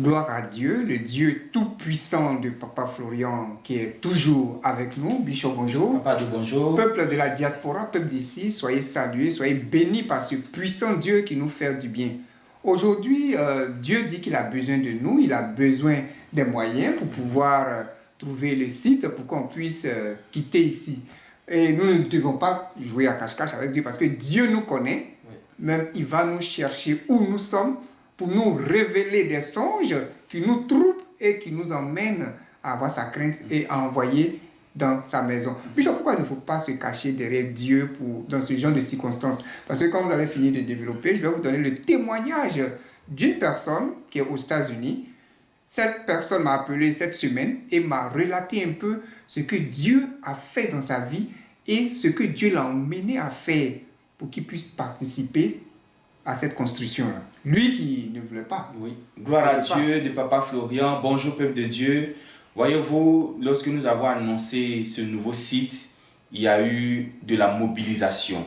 Gloire à Dieu, le Dieu tout-puissant de Papa Florian qui est toujours avec nous. Bishop, bonjour. Papa, bonjour. Peuple de la diaspora, peuple d'ici, soyez salués, soyez bénis par ce puissant Dieu qui nous fait du bien. Aujourd'hui, Dieu dit qu'il a besoin de nous, il a besoin des moyens pour pouvoir trouver le site pour qu'on puisse quitter ici. Et nous ne devons pas jouer à cache-cache avec Dieu parce que Dieu nous connaît, même il va nous chercher où nous sommes pour nous révéler des songes qui nous troublent et qui nous emmènent à avoir sa crainte et à envoyer dans sa maison. Bishop, pourquoi il ne faut pas se cacher derrière Dieu dans ce genre de circonstances? Parce que quand vous allez finir de développer, je vais vous donner le témoignage d'une personne qui est aux États-Unis. Cette personne m'a appelé cette semaine et m'a relaté un peu ce que Dieu a fait dans sa vie et ce que Dieu l'a emmené à faire pour qu'il puisse participer à cette construction-là. Lui qui ne voulait pas. Oui. Gloire à Dieu de Papa Florian. Bonjour peuple de Dieu. Voyez-vous, lorsque nous avons annoncé ce nouveau site, il y a eu de la mobilisation.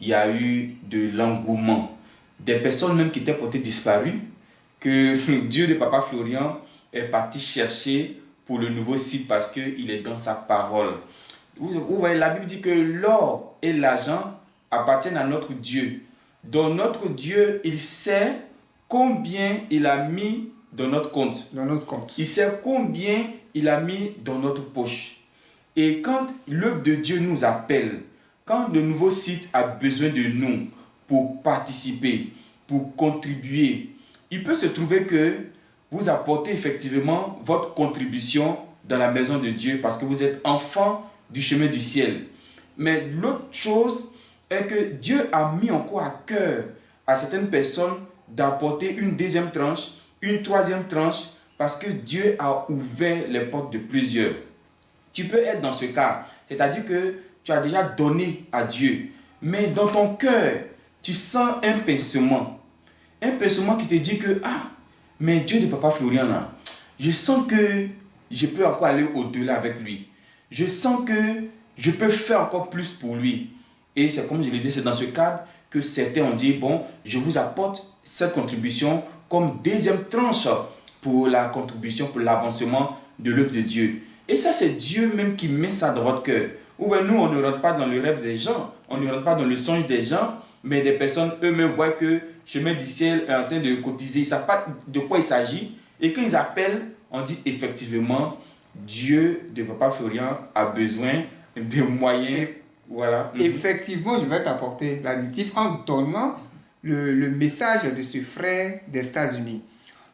Il y a eu de l'engouement. Des personnes même qui étaient portées disparues, que Dieu de Papa Florian est parti chercher pour le nouveau site parce qu'il est dans sa parole. Vous voyez, la Bible dit que l'or et l'argent appartiennent à notre Dieu. Donc notre Dieu, il sait combien il a mis dans notre compte. Dans notre compte. Il sait combien il a mis dans notre poche. Et quand l'œuvre de Dieu nous appelle, quand le nouveau site a besoin de nous pour participer, pour contribuer, il peut se trouver que vous apportez effectivement votre contribution dans la maison de Dieu parce que vous êtes enfant du chemin du ciel. Mais l'autre chose est que Dieu a mis encore à cœur à certaines personnes d'apporter une deuxième tranche, une troisième tranche, parce que Dieu a ouvert les portes de plusieurs. Tu peux être dans ce cas, c'est-à-dire que tu as déjà donné à Dieu, mais dans ton cœur, tu sens un pincement qui te dit que, mais Dieu de Papa Florian, là, je sens que je peux encore aller au-delà avec lui. Je sens que je peux faire encore plus pour lui. Et c'est comme je l'ai dit, c'est dans ce cadre que certains ont dit, bon, je vous apporte cette contribution comme deuxième tranche pour la contribution, pour l'avancement de l'œuvre de Dieu. Et ça, c'est Dieu même qui met ça dans votre cœur. Nous, on ne rentre pas dans le rêve des gens, on ne rentre pas dans le songe des gens, mais des personnes eux-mêmes voient que Chemin du Ciel est en train de cotiser, ils ne savent pas de quoi il s'agit. Et quand ils appellent, on dit effectivement, Dieu de Papa Florian a besoin de moyens. Voilà. Effectivement, je vais t'apporter l'additif en donnant le message de ce frère des États-Unis.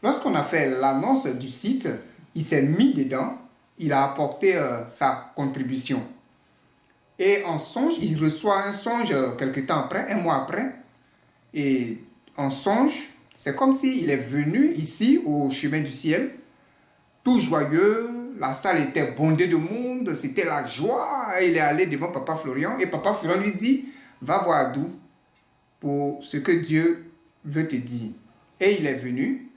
Lorsqu'on a fait l'annonce du site, il s'est mis dedans, il a apporté sa contribution. Et en songe, il reçoit un songe quelque temps après, un mois après. Et en songe, c'est comme s'il est venu ici au chemin du ciel, tout joyeux. La salle était bondée de monde, c'était la joie. Il est allé devant Papa Florian et Papa Florian lui dit, va voir Adou pour ce que Dieu veut te dire. Et il est venu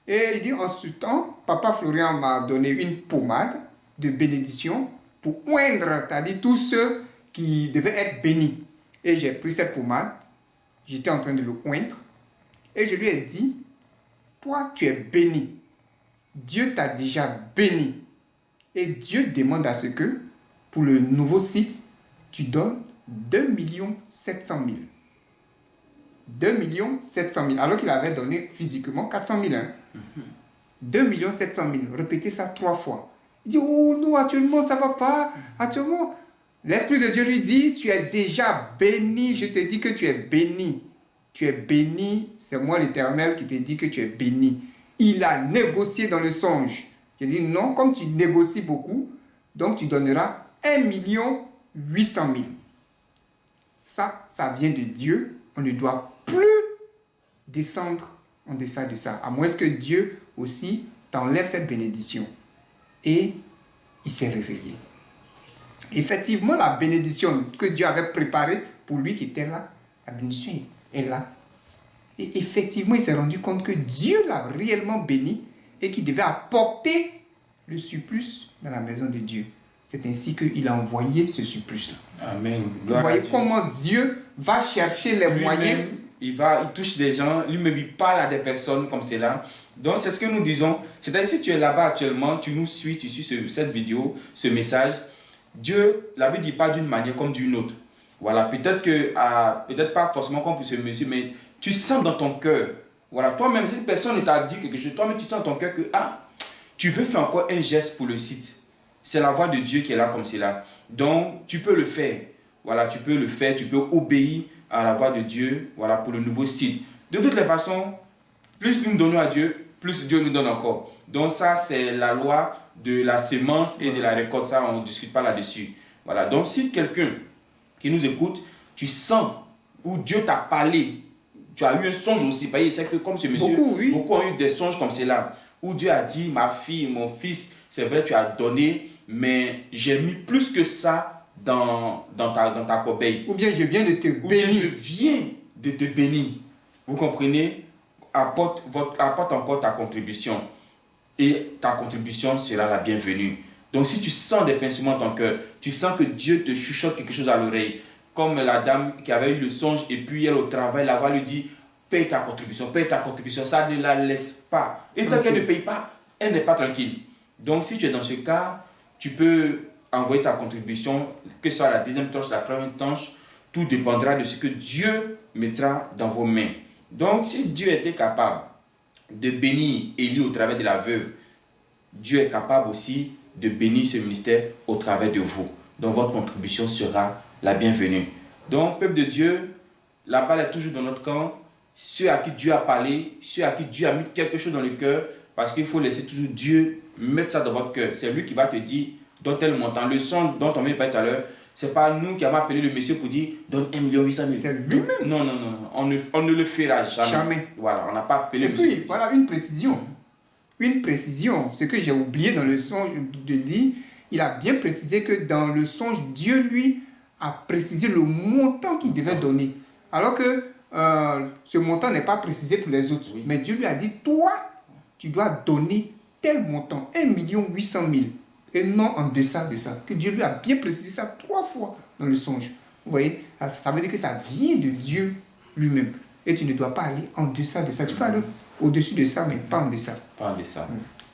et il dit, en ce temps, Papa Florian m'a donné une pommade de bénédiction pour oindre, c'est-à-dire tous ceux qui devaient être bénis. Et j'ai pris cette pommade, j'étais en train de le oindre et je lui ai dit, toi tu es béni. Dieu t'a déjà béni. Et Dieu demande à ce que, pour le nouveau site, tu donnes 2 700 000. 2 700 000. Alors qu'il avait donné physiquement 400 000. 2 700 000. Répétez ça 3 fois. Il dit, oh non, actuellement ça ne va pas. Actuellement, l'Esprit de Dieu lui dit, tu es déjà béni. Je te dis que tu es béni. Tu es béni. C'est moi l'Éternel qui te dit que tu es béni. Il a négocié dans le songe. J'ai dit non, comme tu négocies beaucoup, donc tu donneras 1 800 000. Ça vient de Dieu. On ne doit plus descendre en deçà de ça. À moins que Dieu aussi t'enlève cette bénédiction. Et il s'est réveillé. Effectivement, la bénédiction que Dieu avait préparée pour lui qui était là, la bénédiction est là. Et effectivement, il s'est rendu compte que Dieu l'a réellement béni et qu'il devait apporter le surplus dans la maison de Dieu. C'est ainsi qu'il a envoyé ce surplus-là. Amen. Vous voyez comment Dieu va chercher les moyens il touche des gens, lui-même il parle à des personnes comme cela. Donc c'est ce que nous disons. C'est-à-dire si tu es là-bas actuellement, tu nous suis, tu suis cette vidéo, ce message, Dieu, la Bible dit pas d'une manière comme d'une autre. Voilà, peut-être pas forcément comme pour ce monsieur, mais tu sens dans ton cœur. Voilà, toi-même, si personne ne t'a dit quelque chose, toi-même tu sens dans ton cœur que tu veux faire encore un geste pour le site. C'est la voix de Dieu qui est là comme cela. Donc tu peux le faire. Voilà, tu peux le faire, tu peux obéir à la voix de Dieu, voilà, pour le nouveau site. De toutes les façons, plus nous donnons à Dieu, plus Dieu nous donne encore. Donc ça, c'est la loi de la semence et de la récolte. Ça, on ne discute pas là-dessus. Voilà, donc si quelqu'un qui nous écoute, tu sens où Dieu t'a parlé, tu as eu un songe aussi. Parce que c'est que comme ce monsieur, beaucoup ont eu des songes comme cela, où Dieu a dit, ma fille, mon fils, c'est vrai, tu as donné, mais j'ai mis plus que ça dans ta corbeille. Ou bien je viens de te bénir. Ou bien je viens de te bénir. Vous comprenez? Apporte encore ta contribution. Et ta contribution sera la bienvenue. Donc si tu sens des pincements dans ton cœur, tu sens que Dieu te chuchote quelque chose à l'oreille, comme la dame qui avait eu le songe et puis elle au travail, la voix lui dit, paye ta contribution, ça ne la laisse pas. Et tant qu'elle ne paye pas, elle n'est pas tranquille. Donc si tu es dans ce cas, tu peux envoyer ta contribution, que ce soit la deuxième tranche, la troisième tranche, tout dépendra de ce que Dieu mettra dans vos mains. Donc si Dieu était capable de bénir Élie au travers de la veuve, Dieu est capable aussi de bénir ce ministère au travers de vous. Donc votre contribution sera la bienvenue. Donc peuple de Dieu, la balle est toujours dans notre camp. Ceux à qui Dieu a parlé, ceux à qui Dieu a mis quelque chose dans le cœur, parce qu'il faut laisser toujours Dieu mettre ça dans votre cœur. C'est lui qui va te dire, donne tel montant. Le son dont on m'a parlé tout à l'heure, c'est pas nous qui avons appelé le monsieur pour dire, donne 1 800 000. C'est lui-même. Non, on ne le fera jamais. Jamais. Voilà, on n'a pas appelé le monsieur. Et puis, voilà une précision. Ce que j'ai oublié dans le songe de dire, il a bien précisé que dans le songe, Dieu lui a précisé le montant qu'il devait donner. Alors que ce montant n'est pas précisé pour les autres. Oui. Mais Dieu lui a dit, toi, tu dois donner tel montant, 1 800 000. Et non en deçà de ça. Que Dieu lui a bien précisé ça 3 fois dans le songe. Vous voyez, ça veut dire que ça vient de Dieu lui-même. Et tu ne dois pas aller en deçà de ça. Tu peux aller au-dessus de ça, mais pas en deçà. Pas en deçà.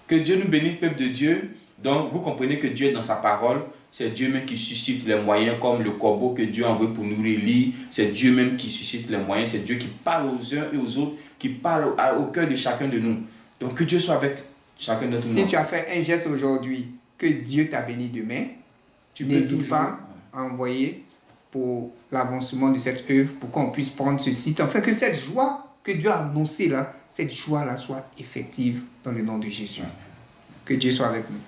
Que Dieu nous bénisse, peuple de Dieu. Donc, vous comprenez que Dieu est dans sa parole. C'est Dieu même qui suscite les moyens, comme le corbeau que Dieu a envoyé pour nourrir Élie. C'est Dieu même qui suscite les moyens. C'est Dieu qui parle aux uns et aux autres, qui parle au cœur de chacun de nous. Donc, que Dieu soit avec chacun de nous. Si tu as fait un geste aujourd'hui, que Dieu t'a béni demain, tu n'hésites pas à envoyer pour l'avancement de cette œuvre, pour qu'on puisse prendre ce site. Enfin, que cette joie que Dieu a annoncée là, cette joie-là soit effective dans le nom de Jésus. Que Dieu soit avec nous.